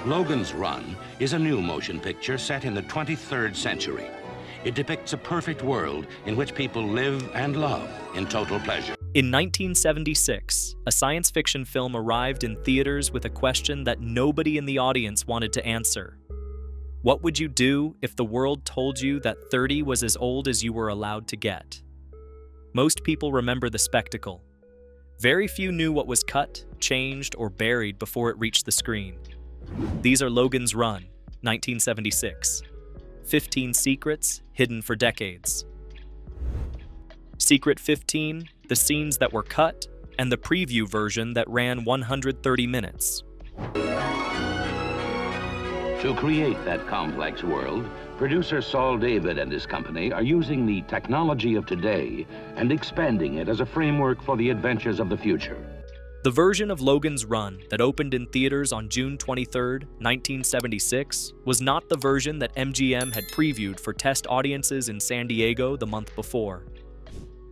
Logan's Run is a new motion picture set in the 23rd century. It depicts a perfect world in which people live and love in total pleasure. In 1976, a science fiction film arrived in theaters with a question that nobody in the audience wanted to answer. What would you do if the world told you that 30 was as old as you were allowed to get? Most people remember the spectacle. Very few knew what was cut, changed, or buried before it reached the screen. These are Logan's Run, 1976. 15 secrets hidden for decades. Secret 15, the scenes that were cut, and the preview version that ran 130 minutes. To create that complex world, producer Saul David and his company are using the technology of today and expanding it as a framework for the adventures of the future. The version of Logan's Run that opened in theaters on June 23, 1976, was not the version that MGM had previewed for test audiences in San Diego the month before.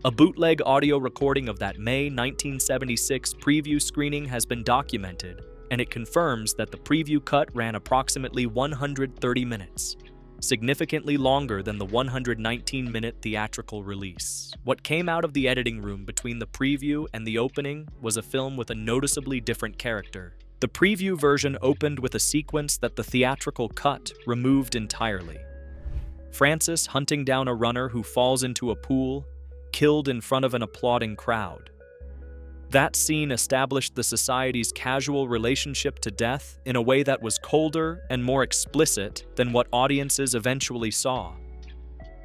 A bootleg audio recording of that May 1976 preview screening has been documented, and it confirms that the preview cut ran approximately 130 minutes, significantly longer than the 119-minute theatrical release. What came out of the editing room between the preview and the opening was a film with a noticeably different character. The preview version opened with a sequence that the theatrical cut removed entirely. Francis hunting down a runner who falls into a pool, killed in front of an applauding crowd. That scene established the society's casual relationship to death in a way that was colder and more explicit than what audiences eventually saw.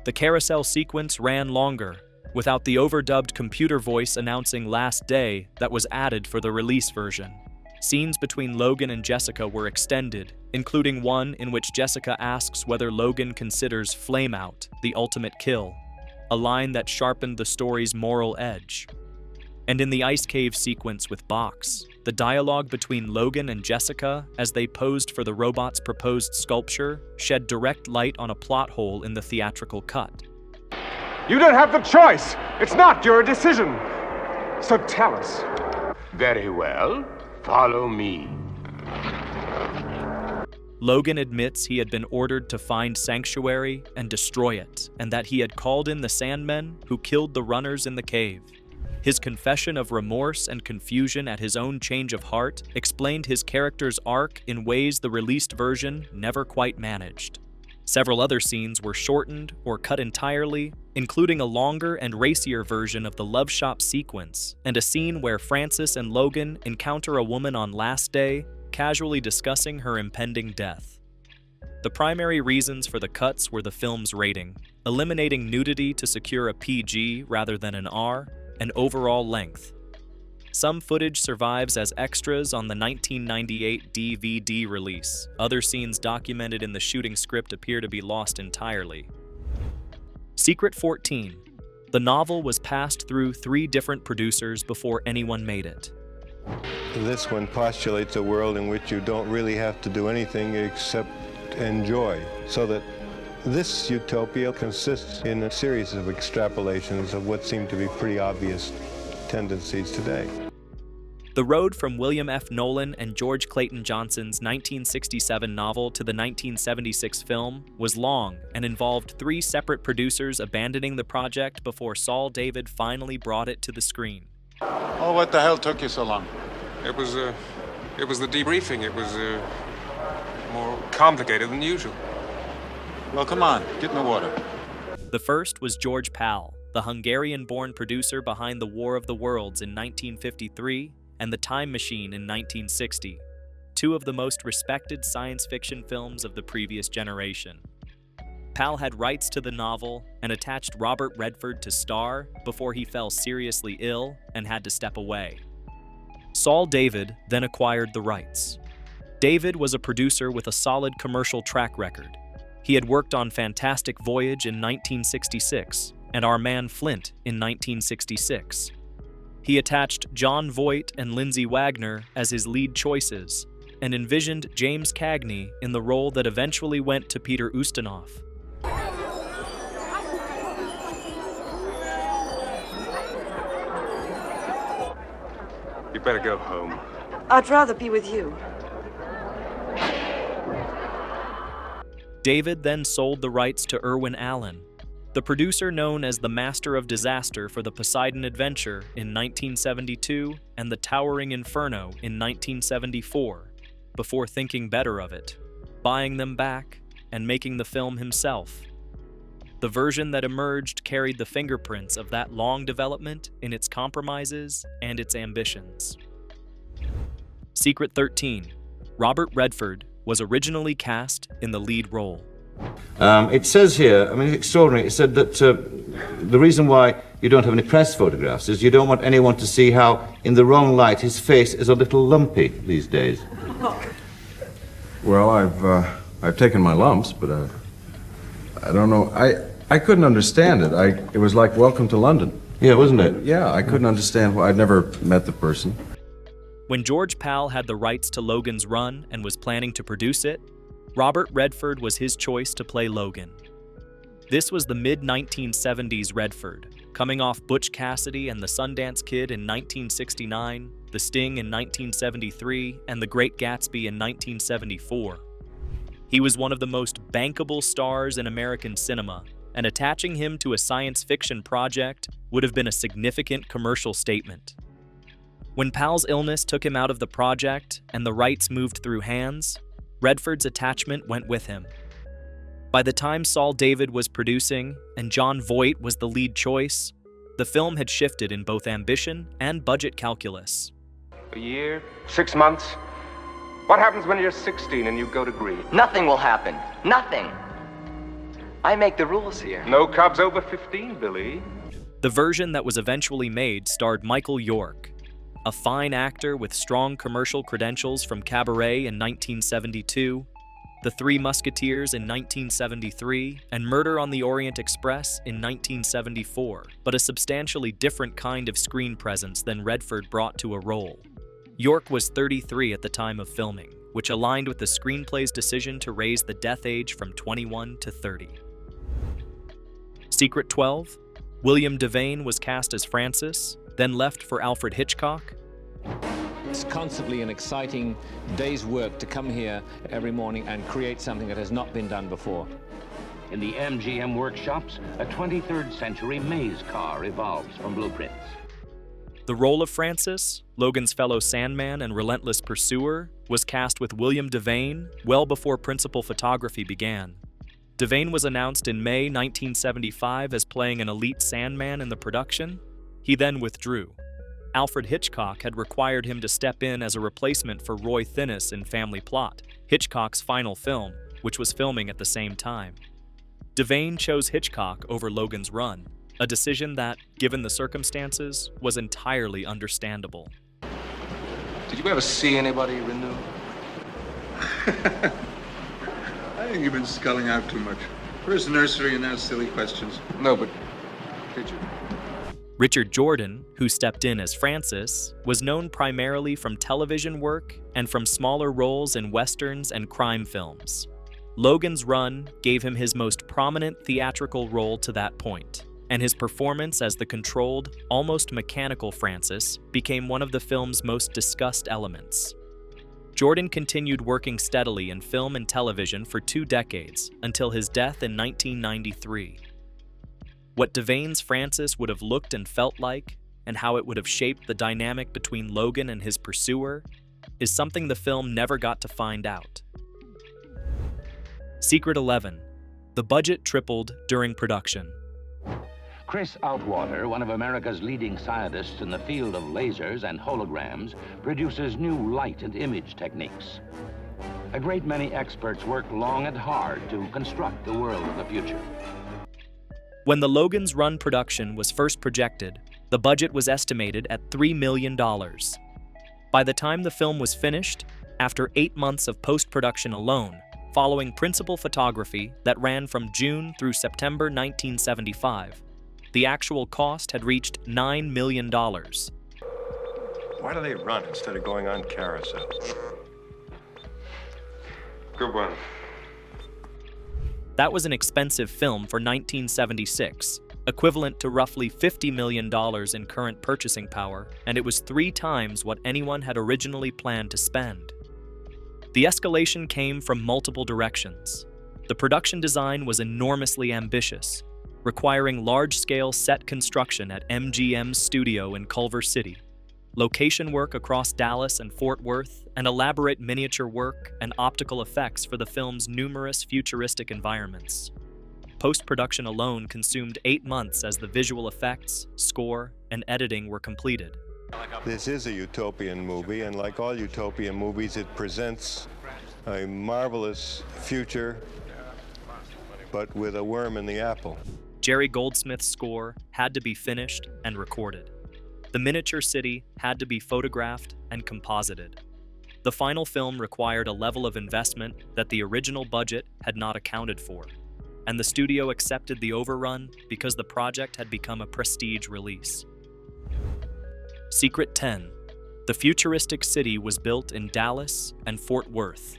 The carousel sequence ran longer, without the overdubbed computer voice announcing "Last Day" that was added for the release version. Scenes between Logan and Jessica were extended, including one in which Jessica asks whether Logan considers flameout the ultimate kill, a line that sharpened the story's moral edge. And in the ice cave sequence with Box, the dialogue between Logan and Jessica as they posed for the robot's proposed sculpture shed direct light on a plot hole in the theatrical cut. You don't have the choice. It's not your decision. So tell us. Very well. Follow me. Logan admits he had been ordered to find Sanctuary and destroy it, and that he had called in the Sandmen who killed the runners in the cave. His confession of remorse and confusion at his own change of heart explained his character's arc in ways the released version never quite managed. Several other scenes were shortened or cut entirely, including a longer and racier version of the Love Shop sequence, and a scene where Francis and Logan encounter a woman on Last Day, casually discussing her impending death. The primary reasons for the cuts were the film's rating, eliminating nudity to secure a PG rather than an R, and overall length. Some footage survives as extras on the 1998 DVD release. Other scenes documented in the shooting script appear to be lost entirely. Secret 14. The novel was passed through 3 different producers before anyone made it. This one postulates a world in which you don't really have to do anything except enjoy, so that this utopia consists in a series of extrapolations of what seem to be pretty obvious tendencies today. The road from William F. Nolan and George Clayton Johnson's 1967 novel to the 1976 film was long and involved 3 separate producers abandoning the project before Saul David finally brought it to the screen. Oh, what the hell took you so long? It was the debriefing. It was more complicated than usual. Well, come on, get in the water. The first was George Pal, the Hungarian-born producer behind The War of the Worlds in 1953 and The Time Machine in 1960, 2 of the most respected science fiction films of the previous generation. Pal had rights to the novel and attached Robert Redford to star before he fell seriously ill and had to step away. Saul David then acquired the rights. David was a producer with a solid commercial track record. He had worked on Fantastic Voyage in 1966 and Our Man Flint in 1966. He attached Jon Voight and Lindsay Wagner as his lead choices and envisioned James Cagney in the role that eventually went to Peter Ustinov. You better go home. I'd rather be with you. David then sold the rights to Irwin Allen, the producer known as the Master of Disaster for the Poseidon Adventure in 1972 and the Towering Inferno in 1974, before thinking better of it, buying them back, and making the film himself. The version that emerged carried the fingerprints of that long development in its compromises and its ambitions. Secret 13. Robert Redford was originally cast in the lead role. It says here, I mean, it's extraordinary. It said that the reason why you don't have any press photographs is you don't want anyone to see how, in the wrong light, his face is a little lumpy these days. Well, I've taken my lumps, but I don't know. I couldn't understand it. It was like Welcome to London. Yeah, wasn't it? Yeah, I couldn't understand why. I'd never met the person. When George Pal had the rights to Logan's Run and was planning to produce it, Robert Redford was his choice to play Logan. This was the mid-1970s Redford, coming off Butch Cassidy and the Sundance Kid in 1969, The Sting in 1973, and The Great Gatsby in 1974. He was one of the most bankable stars in American cinema, and attaching him to a science fiction project would have been a significant commercial statement. When Pal's illness took him out of the project and the rights moved through hands, Redford's attachment went with him. By the time Saul David was producing and John Voight was the lead choice, the film had shifted in both ambition and budget calculus. A year? 6 months? What happens when you're 16 and you go to Greece? Nothing will happen. Nothing. I make the rules here. No cubs over 15, Billy. The version that was eventually made starred Michael York, a fine actor with strong commercial credentials from Cabaret in 1972, The Three Musketeers in 1973, and Murder on the Orient Express in 1974, but a substantially different kind of screen presence than Redford brought to a role. York was 33 at the time of filming, which aligned with the screenplay's decision to raise the death age from 21 to 30. Secret 12. William Devane was cast as Francis, then left for Alfred Hitchcock. It's constantly an exciting day's work to come here every morning and create something that has not been done before. In the MGM workshops, a 23rd century maze car evolves from blueprints. The role of Francis, Logan's fellow Sandman and relentless pursuer, was cast with William Devane well before principal photography began. Devane was announced in May 1975 as playing an elite Sandman in the production. He then withdrew. Alfred Hitchcock had required him to step in as a replacement for Roy Thinnis in Family Plot, Hitchcock's final film, which was filming at the same time. Devane chose Hitchcock over Logan's Run, a decision that, given the circumstances, was entirely understandable. Did you ever see anybody renew? I think you've been sculling out too much. First nursery and now silly questions. No, but did you? Richard Jordan, who stepped in as Francis, was known primarily from television work and from smaller roles in westerns and crime films. Logan's Run gave him his most prominent theatrical role to that point, and his performance as the controlled, almost mechanical Francis became one of the film's most discussed elements. Jordan continued working steadily in film and television for 2 decades until his death in 1993. What Devane's Francis would have looked and felt like, and how it would have shaped the dynamic between Logan and his pursuer, is something the film never got to find out. Secret 11. The budget tripled during production. Chris Outwater, one of America's leading scientists in the field of lasers and holograms, produces new light and image techniques. A great many experts work long and hard to construct the world of the future. When the Logan's Run production was first projected, the budget was estimated at $3 million. By the time the film was finished, after 8 months of post-production alone, following principal photography that ran from June through September 1975, the actual cost had reached $9 million. Why do they run instead of going on carousel? Good one. That was an expensive film for 1976, equivalent to roughly $50 million in current purchasing power, and it was 3 times what anyone had originally planned to spend. The escalation came from multiple directions. The production design was enormously ambitious, requiring large-scale set construction at MGM's studio in Culver City, location work across Dallas and Fort Worth, and elaborate miniature work and optical effects for the film's numerous futuristic environments. Post-production alone consumed 8 months as the visual effects, score, and editing were completed. This is a utopian movie, and like all utopian movies, it presents a marvelous future, but with a worm in the apple. Jerry Goldsmith's score had to be finished and recorded. The miniature city had to be photographed and composited. The final film required a level of investment that the original budget had not accounted for, and the studio accepted the overrun because the project had become a prestige release. Secret 10. The futuristic city was built in Dallas and Fort Worth.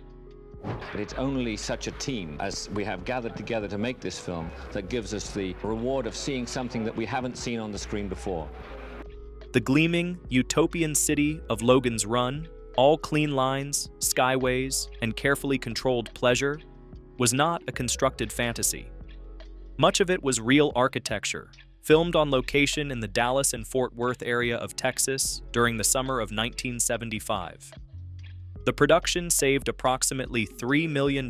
But it's only such a team as we have gathered together to make this film that gives us the reward of seeing something that we haven't seen on the screen before. The gleaming, utopian city of Logan's Run, all clean lines, skyways, and carefully controlled pleasure, was not a constructed fantasy. Much of it was real architecture, filmed on location in the Dallas and Fort Worth area of Texas during the summer of 1975. The production saved approximately $3 million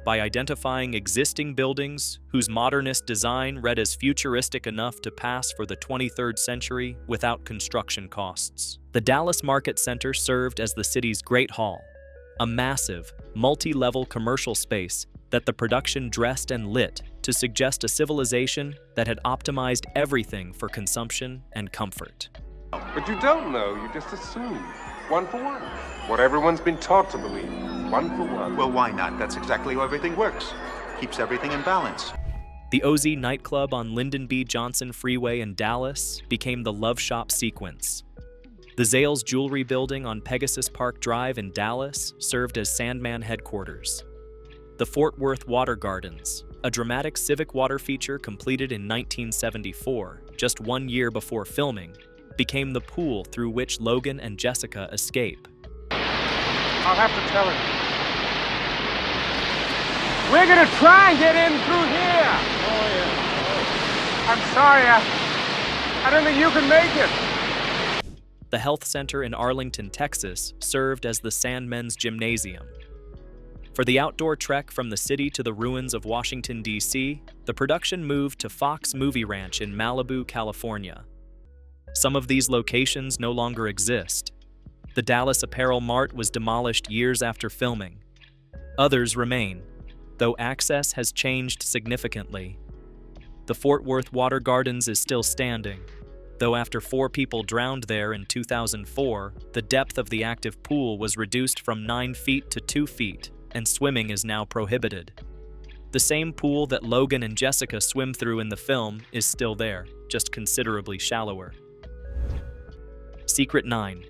by identifying existing buildings whose modernist design read as futuristic enough to pass for the 23rd century without construction costs. The Dallas Market Center served as the city's Great Hall, a massive, multi-level commercial space that the production dressed and lit to suggest a civilization that had optimized everything for consumption and comfort. But you don't know, you just assume. 1 for 1. What everyone's been taught to believe. 1 for 1. Well, why not? That's exactly how everything works. Keeps everything in balance. The OZ nightclub on Lyndon B. Johnson Freeway in Dallas became the Love Shop sequence. The Zales Jewelry Building on Pegasus Park Drive in Dallas served as Sandman headquarters. The Fort Worth Water Gardens, a dramatic civic water feature completed in 1974, just 1 year before filming, became the pool through which Logan and Jessica escape. I'll have to tell him. We're gonna try and get in through here. Oh, yeah. I'm sorry, I don't think you can make it. The health center in Arlington, Texas, served as the Sandmen's Gymnasium. For the outdoor trek from the city to the ruins of Washington, D.C., the production moved to Fox Movie Ranch in Malibu, California. Some of these locations no longer exist. The Dallas Apparel Mart was demolished years after filming. Others remain, though access has changed significantly. The Fort Worth Water Gardens is still standing, though after 4 people drowned there in 2004, the depth of the active pool was reduced from 9 feet to 2 feet, and swimming is now prohibited. The same pool that Logan and Jessica swim through in the film is still there, just considerably shallower. Secret 9.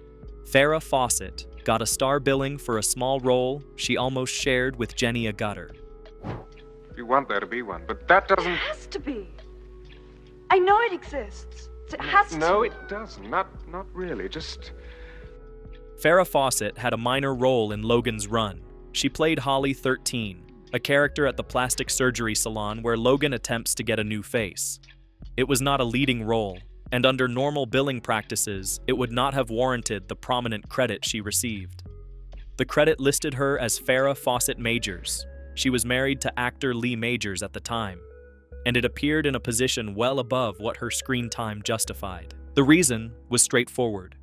Farrah Fawcett got a star billing for a small role she almost shared with Jenny Agutter. You want there to be one, but that doesn't... It has to be. I know it exists. It has to. No, it doesn't. Not really. Just... Farrah Fawcett had a minor role in Logan's Run. She played Holly 13, a character at the plastic surgery salon where Logan attempts to get a new face. It was not a leading role, and under normal billing practices, it would not have warranted the prominent credit she received. The credit listed her as Farrah Fawcett Majors. She was married to actor Lee Majors at the time, and it appeared in a position well above what her screen time justified. The reason was straightforward.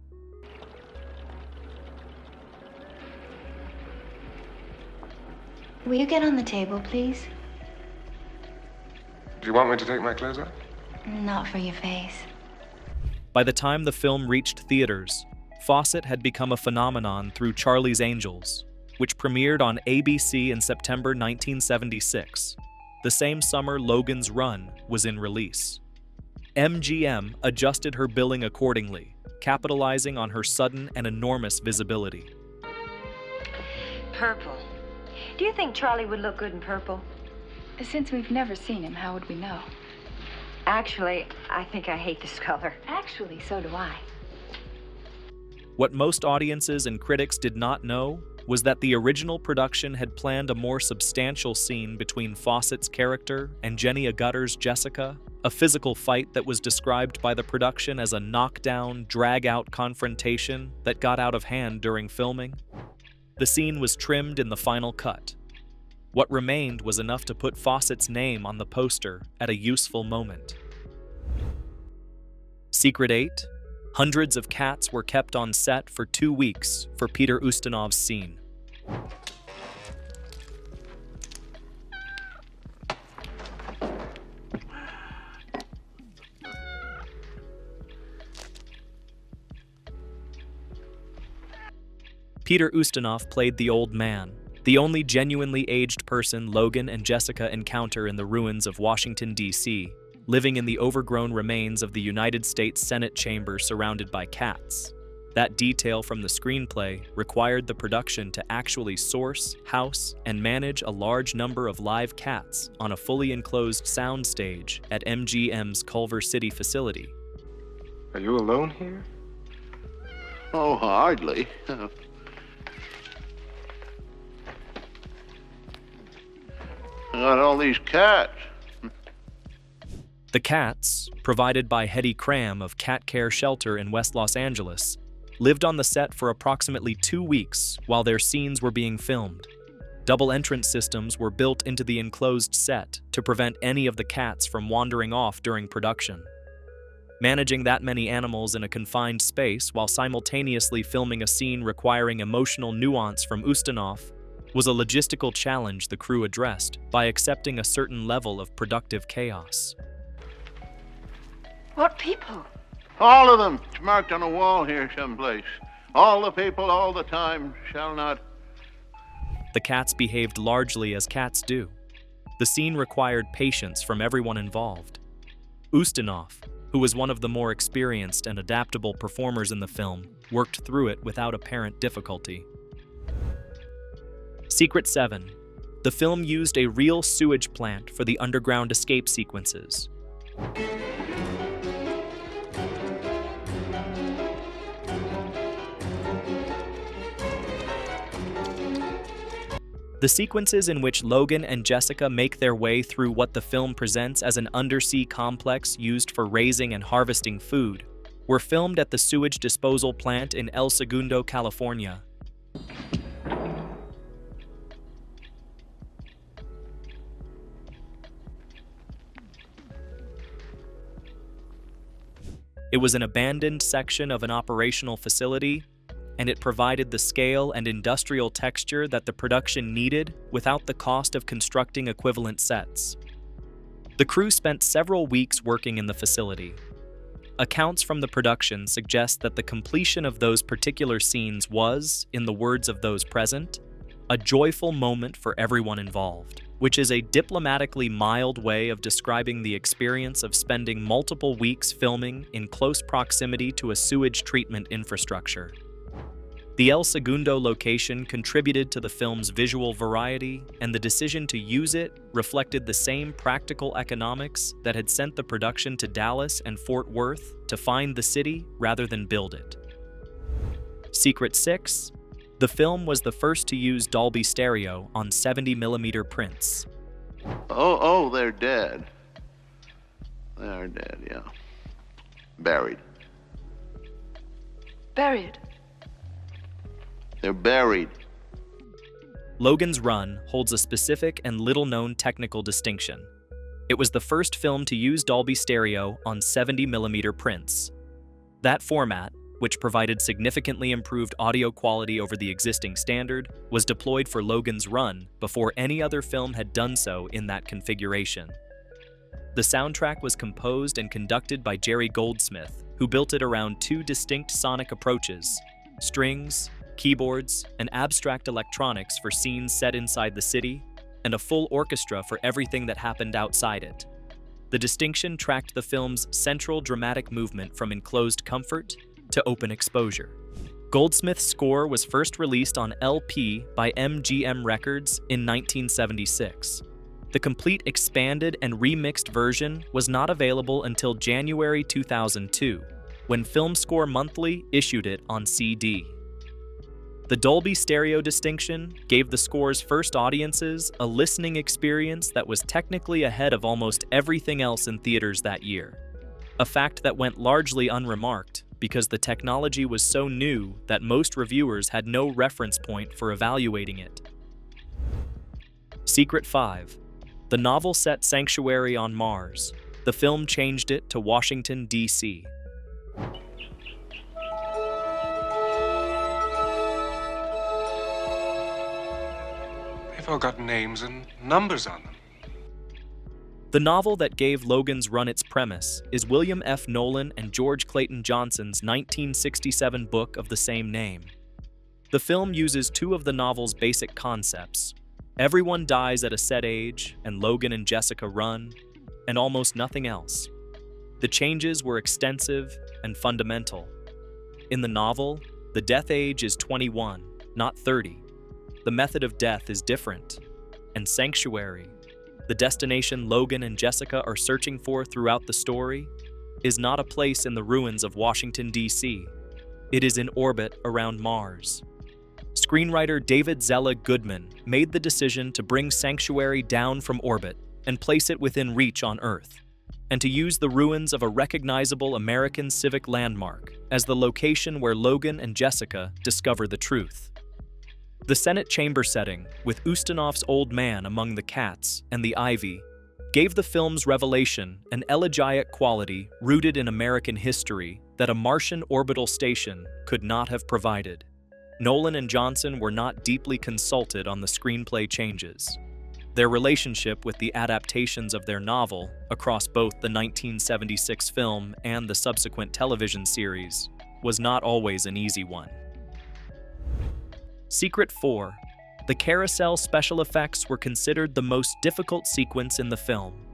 Will you get on the table, please? Do you want me to take my clothes off? Not for your face. By the time the film reached theaters, Fawcett had become a phenomenon through Charlie's Angels, which premiered on ABC in September 1976, the same summer Logan's Run was in release. MGM adjusted her billing accordingly, capitalizing on her sudden and enormous visibility. Purple. Do you think Charlie would look good in purple? Since we've never seen him, how would we know? Actually, I think I hate this color. Actually, so do I. What most audiences and critics did not know was that the original production had planned a more substantial scene between Fawcett's character and Jenny Agutter's Jessica, a physical fight that was described by the production as a knockdown, drag-out confrontation that got out of hand during filming. The scene was trimmed in the final cut. What remained was enough to put Fawcett's name on the poster at a useful moment. Secret 8. Hundreds of cats were kept on set for 2 weeks for Peter Ustinov's scene. Peter Ustinov played the old man, the only genuinely aged person Logan and Jessica encounter in the ruins of Washington, D.C., living in the overgrown remains of the United States Senate chamber surrounded by cats. That detail from the screenplay required the production to actually source, house, and manage a large number of live cats on a fully enclosed soundstage at MGM's Culver City facility. Are you alone here? Oh, hardly. I got all these cats. The cats, provided by Hetty Cram of Cat Care Shelter in West Los Angeles, lived on the set for approximately 2 weeks while their scenes were being filmed. Double entrance systems were built into the enclosed set to prevent any of the cats from wandering off during production. Managing that many animals in a confined space while simultaneously filming a scene requiring emotional nuance from Ustinov was a logistical challenge the crew addressed by accepting a certain level of productive chaos. What people? All of them. It's marked on a wall here someplace. All the people, all the time, shall not. The cats behaved largely as cats do. The scene required patience from everyone involved. Ustinov, who was one of the more experienced and adaptable performers in the film, worked through it without apparent difficulty. Secret 7. The film used a real sewage plant for the underground escape sequences. The sequences in which Logan and Jessica make their way through what the film presents as an undersea complex used for raising and harvesting food were filmed at the sewage disposal plant in El Segundo, California. It was an abandoned section of an operational facility, and it provided the scale and industrial texture that the production needed without the cost of constructing equivalent sets. The crew spent several weeks working in the facility. Accounts from the production suggest that the completion of those particular scenes was, in the words of those present, a joyful moment for everyone involved, which is a diplomatically mild way of describing the experience of spending multiple weeks filming in close proximity to a sewage treatment infrastructure. The El Segundo location contributed to the film's visual variety, and the decision to use it reflected the same practical economics that had sent the production to Dallas and Fort Worth to find the city rather than build it. Secret 6. The film was the first to use Dolby Stereo on 70mm prints. Oh, they're dead. They're dead, yeah. Buried. Buried. They're buried. Logan's Run holds a specific and little-known technical distinction. It was the first film to use Dolby Stereo on 70mm prints. That format, which provided significantly improved audio quality over the existing standard, was deployed for Logan's Run before any other film had done so in that configuration. The soundtrack was composed and conducted by Jerry Goldsmith, who built it around 2 distinct sonic approaches: strings, keyboards, and abstract electronics for scenes set inside the city, and a full orchestra for everything that happened outside it. The distinction tracked the film's central dramatic movement from enclosed comfort to open exposure. Goldsmith's score was first released on LP by MGM Records in 1976. The complete expanded and remixed version was not available until January 2002, when Film Score Monthly issued it on CD. The Dolby stereo distinction gave the score's first audiences a listening experience that was technically ahead of almost everything else in theaters that year, a fact that went largely unremarked because the technology was so new that most reviewers had no reference point for evaluating it. Secret 5. The novel set Sanctuary on Mars. The film changed it to Washington, D.C. They've all got names and numbers on them. The novel that gave Logan's Run its premise is William F. Nolan and George Clayton Johnson's 1967 book of the same name. The film uses two of the novel's basic concepts. Everyone dies at a set age, and Logan and Jessica run, and almost nothing else. The changes were extensive and fundamental. In the novel, the death age is 21, not 30. The method of death is different. And Sanctuary, the destination Logan and Jessica are searching for throughout the story, is not a place in the ruins of Washington, D.C. It is in orbit around Mars. Screenwriter David Zella Goodman made the decision to bring Sanctuary down from orbit and place it within reach on Earth, and to use the ruins of a recognizable American civic landmark as the location where Logan and Jessica discover the truth. The Senate chamber setting, with Ustinov's old man among the cats and the ivy, gave the film's revelation an elegiac quality rooted in American history that a Martian orbital station could not have provided. Nolan and Johnson were not deeply consulted on the screenplay changes. Their relationship with the adaptations of their novel across both the 1976 film and the subsequent television series was not always an easy one. Secret 4. The carousel special effects were considered the most difficult sequence in the film.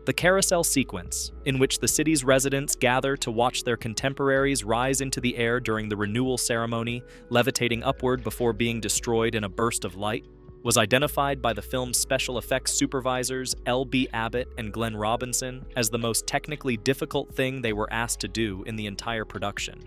The carousel sequence, in which the city's residents gather to watch their contemporaries rise into the air during the renewal ceremony, levitating upward before being destroyed in a burst of light, was identified by the film's special effects supervisors L.B. Abbott and Glenn Robinson as the most technically difficult thing they were asked to do in the entire production.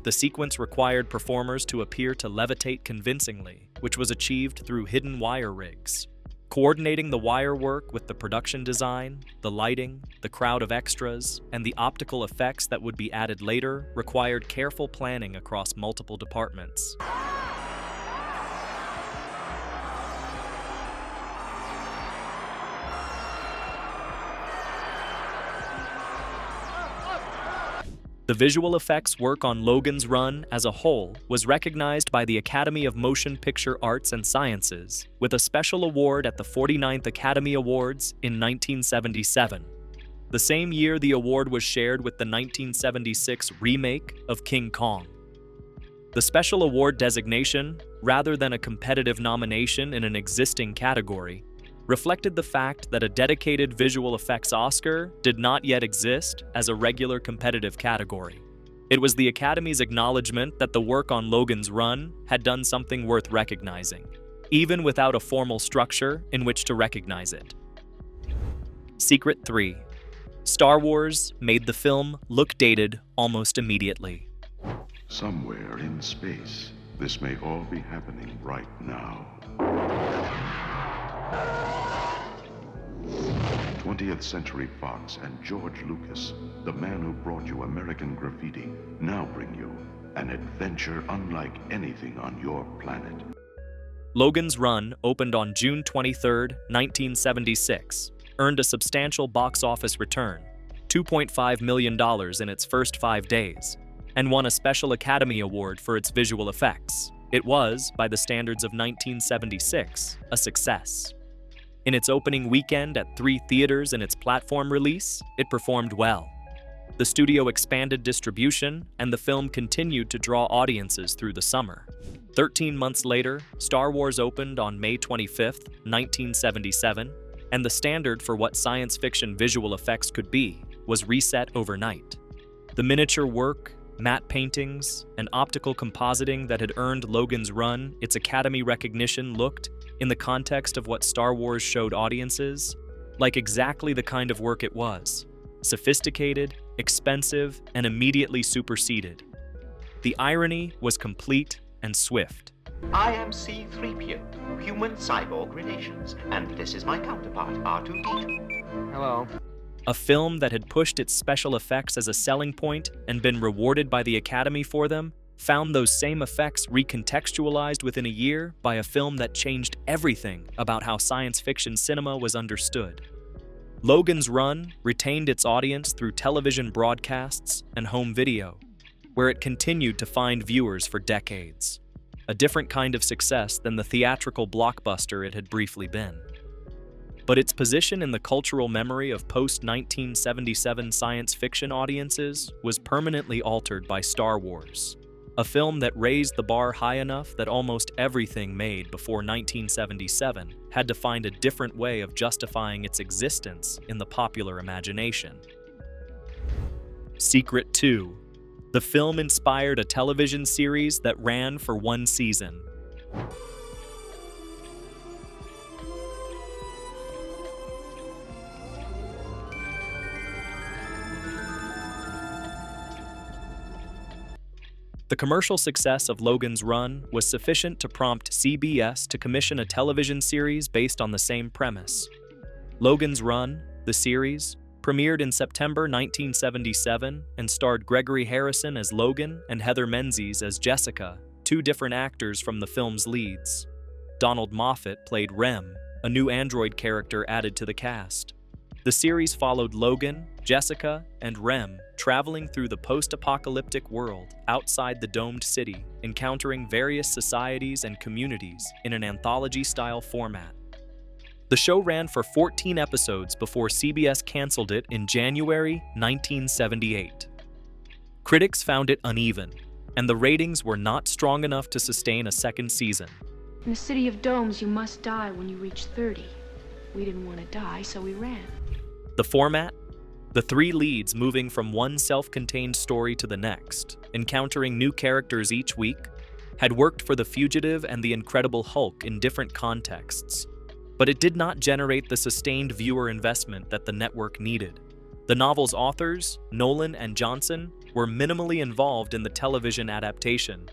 The sequence required performers to appear to levitate convincingly, which was achieved through hidden wire rigs. Coordinating the wire work with the production design, the lighting, the crowd of extras, and the optical effects that would be added later required careful planning across multiple departments. The visual effects work on Logan's Run as a whole was recognized by the Academy of Motion Picture Arts and Sciences with a special award at the 49th Academy Awards in 1977. The same year, the award was shared with the 1976 remake of King Kong. The special award designation, rather than a competitive nomination in an existing category, reflected the fact that a dedicated visual effects Oscar did not yet exist as a regular competitive category. It was the Academy's acknowledgement that the work on Logan's Run had done something worth recognizing, even without a formal structure in which to recognize it. Secret 3. Star Wars made the film look dated almost immediately. Somewhere in space, this may all be happening right now. 20th Century Fox and George Lucas, the man who brought you American Graffiti, now bring you an adventure unlike anything on your planet. Logan's Run opened on June 23, 1976, earned a substantial box office return, $2.5 million in its first 5 days, and won a special Academy Award for its visual effects. It was, by the standards of 1976, a success. In its opening weekend at 3 theaters in its platform release, it performed well. The studio expanded distribution, and the film continued to draw audiences through the summer. 13 months later, Star Wars opened on May 25, 1977, and the standard for what science fiction visual effects could be was reset overnight. The miniature work, matte paintings, and optical compositing that had earned Logan's Run its Academy recognition looked in the context of what Star Wars showed audiences, like exactly the kind of work it was: sophisticated, expensive, and immediately superseded. The irony was complete and swift. I am C-3PO, human cyborg relations, and this is my counterpart, R2-D2. Hello. A film that had pushed its special effects as a selling point and been rewarded by the Academy for them, found those same effects recontextualized within a year by a film that changed everything about how science fiction cinema was understood. Logan's Run retained its audience through television broadcasts and home video, where it continued to find viewers for decades. A different kind of success than the theatrical blockbuster it had briefly been. But its position in the cultural memory of post-1977 science fiction audiences was permanently altered by Star Wars, a film that raised the bar high enough that almost everything made before 1977 had to find a different way of justifying its existence in the popular imagination. Secret 2. The film inspired a television series that ran for one season. The commercial success of Logan's Run was sufficient to prompt CBS to commission a television series based on the same premise. Logan's Run, the series, premiered in September 1977 and starred Gregory Harrison as Logan and Heather Menzies as Jessica, two different actors from the film's leads. Donald Moffat played Rem, a new android character added to the cast. The series followed Logan, Jessica, and Rem traveling through the post-apocalyptic world outside the domed city, encountering various societies and communities in an anthology-style format. The show ran for 14 episodes before CBS canceled it in January 1978. Critics found it uneven, and the ratings were not strong enough to sustain a second season. In the city of domes, you must die when you reach 30. We didn't want to die, so we ran. The format? The three leads moving from one self-contained story to the next, encountering new characters each week, had worked for The Fugitive and The Incredible Hulk in different contexts. But it did not generate the sustained viewer investment that the network needed. The novel's authors, Nolan and Johnson, were minimally involved in the television adaptation.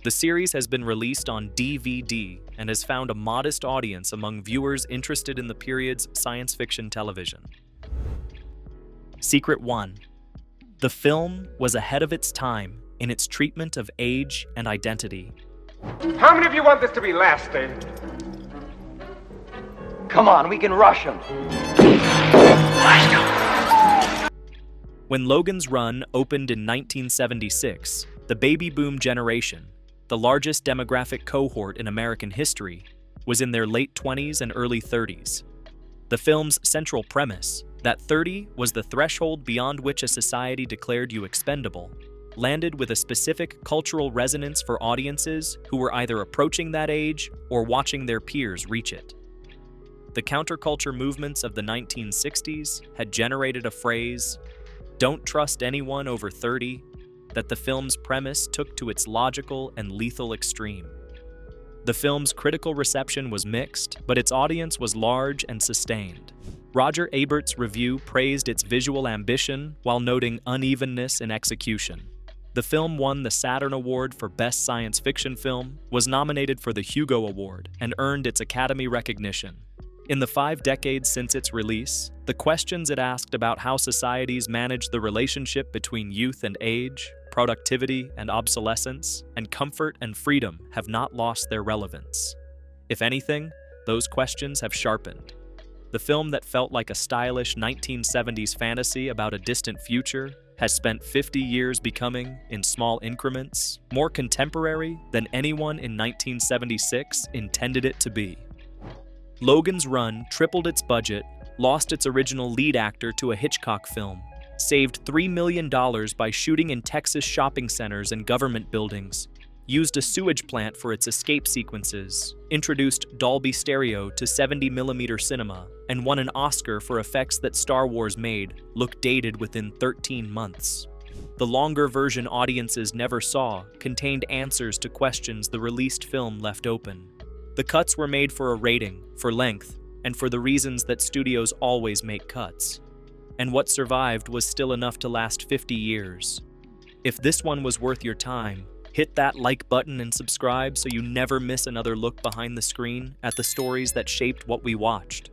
The series has been released on DVD and has found a modest audience among viewers interested in the period's science fiction television. Secret 1. The film was ahead of its time in its treatment of age and identity. How many of you want this to be lasting? Come on, we can rush him. When Logan's Run opened in 1976, the baby boom generation, the largest demographic cohort in American history, was in their late 20s and early 30s. The film's central premise, that 30 was the threshold beyond which a society declared you expendable, landed with a specific cultural resonance for audiences who were either approaching that age or watching their peers reach it. The counterculture movements of the 1960s had generated a phrase, "Don't trust anyone over 30," that the film's premise took to its logical and lethal extreme. The film's critical reception was mixed, but its audience was large and sustained. Roger Ebert's review praised its visual ambition while noting unevenness in execution. The film won the Saturn Award for Best Science Fiction Film, was nominated for the Hugo Award, and earned its Academy recognition. In the 5 decades since its release, the questions it asked about how societies manage the relationship between youth and age, productivity and obsolescence, and comfort and freedom have not lost their relevance. If anything, those questions have sharpened. The film that felt like a stylish 1970s fantasy about a distant future has spent 50 years becoming, in small increments, more contemporary than anyone in 1976 intended it to be. Logan's Run tripled its budget, lost its original lead actor to a Hitchcock film, saved $3 million by shooting in Texas shopping centers and government buildings, used a sewage plant for its escape sequences, introduced Dolby Stereo to 70mm cinema, and won an Oscar for effects that Star Wars made look dated within 13 months. The longer version audiences never saw contained answers to questions the released film left open. The cuts were made for a rating, for length, and for the reasons that studios always make cuts. And what survived was still enough to last 50 years. If this one was worth your time, hit that like button and subscribe so you never miss another look behind the screen at the stories that shaped what we watched.